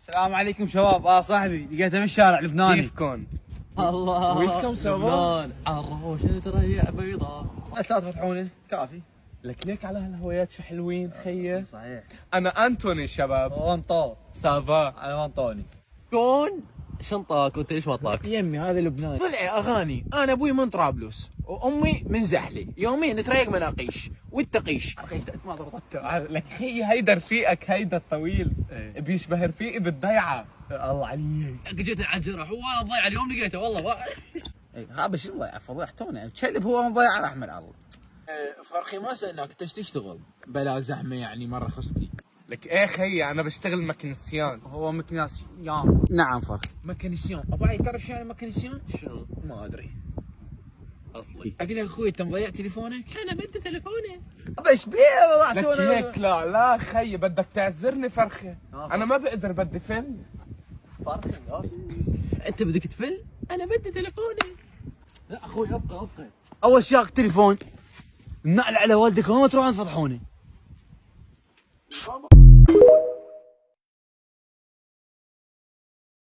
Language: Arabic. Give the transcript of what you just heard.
السلام عليكم شباب. صاحبي لقيته من الشارع لبناني. كيفكم؟ الله ويلكم سوا. عرفوا شجرة يا بيضاء. بس لا تفتحوني كافي. لك ليك على هالهوايات شو حلوين خيي. صحيح. انا انتوني شباب. وانطو. سافا. انا انطوني. كون شنطاك وانت ليش مطاك؟ يمي هذا لبناني طلع اغاني. انا ابوي من طرابلس وامي من زحله، يومين نتريق مناقيش والتقيش. ما ضربت. لك خيي هيدا رفيقك هيدا الطويل بيشبه رفيقي بالضيعه. الله عليك. جيت على الجرح وانا ضايع اليوم لقيته والله هذا شو ضيع فضحتونا. تشلب هو مضيع رحمه الله. فرخي ما سالناك انت ايش تشتغل؟ بلا زحمه يعني مره خستي. لك ايه خيي انا بشتغل مكنسيان. هو مكناس نعم فرق. ميكانيسيون ابغى تعرف شو يعني ميكانيسيون؟ شنو؟ ما ادري. اصلي اقول لك اخوي انت مضيع تليفونك؟ انا بدي تليفوني. ايش بيه لك وضعتونا؟ هيك لا خيي بدك تعذرني فرخي. انا ما بقدر بدي فيلم. انت بدك تفل؟ انا بدي تليفوني. لا اخوي ابقى. اول شيء تليفون. النقل على والدك وما تروحون تفضحوني.